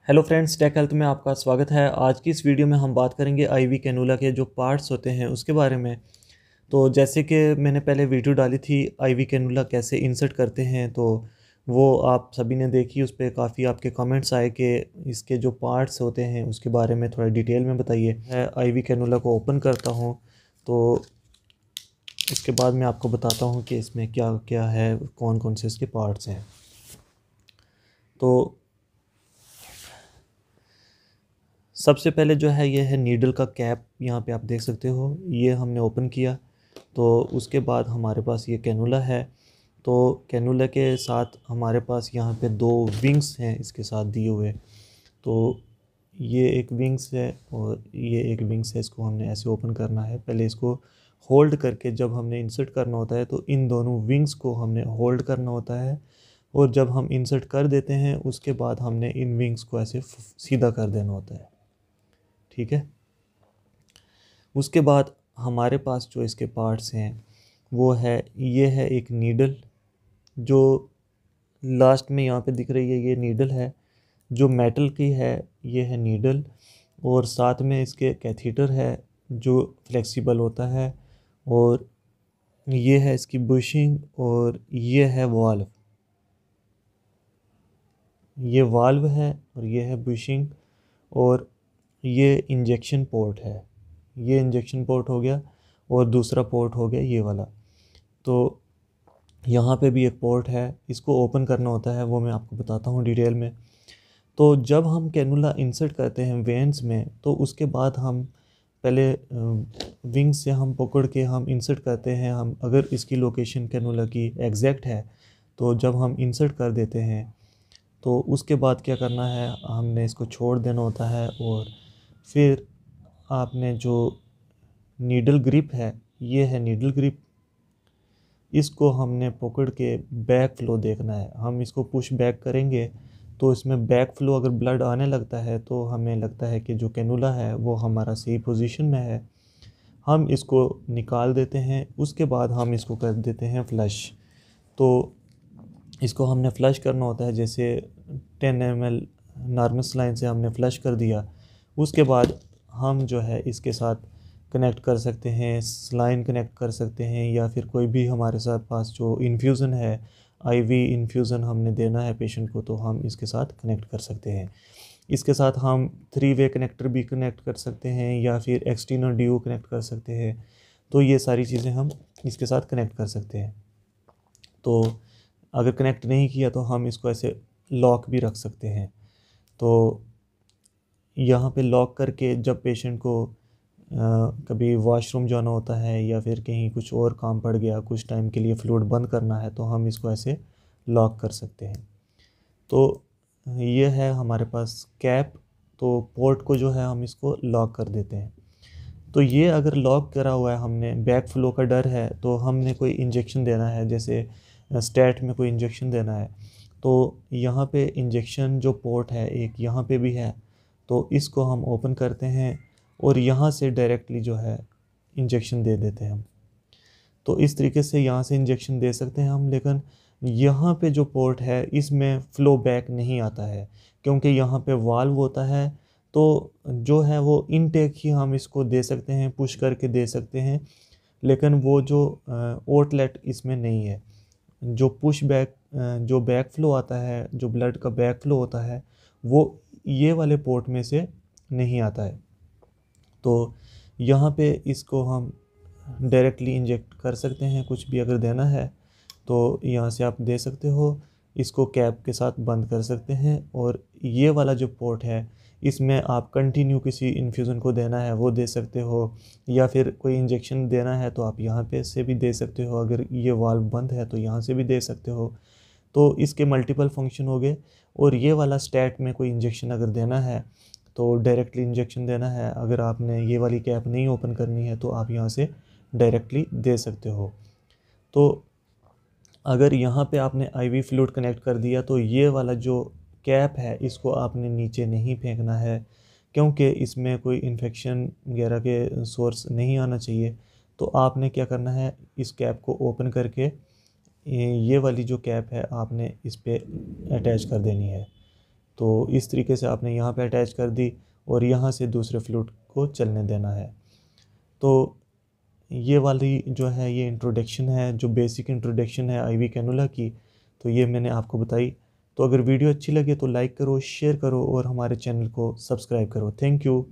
Hello friends, take health में आपका स्वागत है। आज की इस वीडियो में हम बात करेंगे आईवी कैनुला के जो पार्ट्स होते हैं उसके बारे में। तो जैसे कि मैंने पहले वीडियो डाली थी आईवी कैनुला कैसे इंसर्ट करते हैं, तो वो आप सभी ने देखी। उस पर काफ़ी आपके कमेंट्स आए कि इसके जो पार्ट्स होते हैं उसके बारे में थोड़ा डिटेल में बताइए। मैं आईवी कैनुला को ओपन करता हूँ, तो उसके बाद मैं आपको बताता हूँ कि इसमें क्या क्या है, कौन कौन से इसके पार्ट्स हैं। तो सबसे पहले जो है ये है नीडल का कैप। यहाँ पे आप देख सकते हो, ये हमने ओपन किया तो उसके बाद हमारे पास ये कैनुला है। तो कैनुला के साथ हमारे पास यहाँ पे दो विंग्स हैं इसके साथ दिए हुए। तो ये एक विंग्स है और ये एक विंग्स है। इसको हमने ऐसे ओपन करना है। पहले इसको होल्ड करके जब हमने इंसर्ट करना होता है तो इन दोनों विंग्स को हमने होल्ड करना होता है, और जब हम इंसर्ट कर देते हैं उसके बाद हमने इन विंग्स को ऐसे सीधा कर देना होता है। ठीक है। उसके बाद हमारे पास जो इसके पार्ट्स हैं वो है, ये है एक नीडल जो लास्ट में यहाँ पे दिख रही है। ये नीडल है जो मेटल की है, ये है नीडल। और साथ में इसके कैथीटर है जो फ्लेक्सिबल होता है। और ये है इसकी बुशिंग, और ये है वाल्व। ये वाल्व है और ये है बुशिंग, और ये इंजेक्शन पोर्ट है। ये इंजेक्शन पोर्ट हो गया, और दूसरा पोर्ट हो गया ये वाला। तो यहाँ पे भी एक पोर्ट है, इसको ओपन करना होता है, वो मैं आपको बताता हूँ डिटेल में। तो जब हम कैनुला इंसर्ट करते हैं वेंस में, तो उसके बाद हम पहले विंग से हम पकड़ के हम इंसर्ट करते हैं। हम अगर इसकी लोकेशन कैनुला की एग्जैक्ट है तो जब हम इंसर्ट कर देते हैं तो उसके बाद क्या करना है, हमने इसको छोड़ देना होता है। और फिर आपने जो नीडल ग्रिप है, ये है नीडल ग्रिप, इसको हमने पकड़ के बैक फ्लो देखना है। हम इसको पुश बैक करेंगे तो इसमें बैक फ्लो अगर ब्लड आने लगता है तो हमें लगता है कि जो कैनुला है वो हमारा सही पोजीशन में है। हम इसको निकाल देते हैं। उसके बाद हम इसको कर देते हैं फ्लश। तो इसको हमने फ़्लश करना होता है, जैसे 10 ml नॉर्मल लाइन से हमने फ़्लश कर दिया। उसके बाद हम जो है इसके साथ कनेक्ट कर सकते हैं, स्लाइन कनेक्ट कर सकते हैं, या फिर कोई भी हमारे साथ पास जो इन्फ्यूज़न है, आईवी इन्फ्यूज़न हमने देना है पेशेंट को, तो हम इसके साथ कनेक्ट कर सकते हैं। इसके साथ हम 3 वे कनेक्टर भी कनेक्ट कर सकते हैं, या फिर एक्सटर्नल डीओ कनेक्ट कर सकते हैं। तो ये सारी चीज़ें हम इसके साथ कनेक्ट कर सकते हैं। तो अगर कनेक्ट नहीं किया तो हम इसको ऐसे लॉक भी रख सकते हैं। तो यहाँ पे लॉक करके जब पेशेंट को कभी वॉशरूम जाना होता है या फिर कहीं कुछ और काम पड़ गया, कुछ टाइम के लिए फ्लूइड बंद करना है, तो हम इसको ऐसे लॉक कर सकते हैं। तो ये है हमारे पास कैप। तो पोर्ट को जो है हम इसको लॉक कर देते हैं। तो ये अगर लॉक करा हुआ है, हमने बैक फ्लो का डर है, तो हमने कोई इंजेक्शन देना है, जैसे स्टैट में कोई इंजेक्शन देना है, तो यहाँ पे इंजेक्शन जो पोर्ट है एक यहाँ पे भी है। तो इसको हम ओपन करते हैं और यहाँ से डायरेक्टली जो है इंजेक्शन दे देते हैं हम। तो इस तरीके से यहाँ से इंजेक्शन दे सकते हैं हम। लेकिन यहाँ पे जो पोर्ट है इसमें फ़्लो बैक नहीं आता है, क्योंकि यहाँ पे वाल्व होता है। तो जो है वो इनटेक ही हम इसको दे सकते हैं, पुश करके दे सकते हैं, लेकिन वो जो आउटलेट इसमें नहीं है। जो पुश बैक, जो बैक फ्लो आता है, जो ब्लड का बैक फ्लो होता है, वो ये वाले पोर्ट में से नहीं आता है। तो यहाँ पे इसको हम डायरेक्टली इंजेक्ट कर सकते हैं। कुछ भी अगर देना है तो यहाँ से आप दे सकते हो, इसको कैप के साथ बंद कर सकते हैं। और ये वाला जो पोर्ट है इसमें आप कंटिन्यू किसी इन्फ्यूज़न को देना है वो दे सकते हो, या फिर कोई इंजेक्शन देना है तो आप यहाँ पे से भी दे सकते हो। अगर ये वाल्व बंद है तो यहाँ से भी दे सकते हो। तो इसके मल्टीपल फंक्शन हो गए। और ये वाला स्टैट में कोई इंजेक्शन अगर देना है तो डायरेक्टली इंजेक्शन देना है। अगर आपने ये वाली कैप नहीं ओपन करनी है तो आप यहाँ से डायरेक्टली दे सकते हो। तो अगर यहाँ पे आपने आईवी फ्लूइड कनेक्ट कर दिया तो ये वाला जो कैप है इसको आपने नीचे नहीं फेंकना है, क्योंकि इसमें कोई इन्फेक्शन वगैरह के सोर्स नहीं आना चाहिए। तो आपने क्या करना है, इस कैप को ओपन करके ये वाली जो कैप है आपने इस पे अटैच कर देनी है। तो इस तरीके से आपने यहाँ पे अटैच कर दी और यहाँ से दूसरे फ्लूइड को चलने देना है। तो ये वाली जो है ये इंट्रोडक्शन है, जो बेसिक इंट्रोडक्शन है आईवी कैनुला की, तो ये मैंने आपको बताई। तो अगर वीडियो अच्छी लगे तो लाइक करो, शेयर करो और हमारे चैनल को सब्सक्राइब करो। Thank you.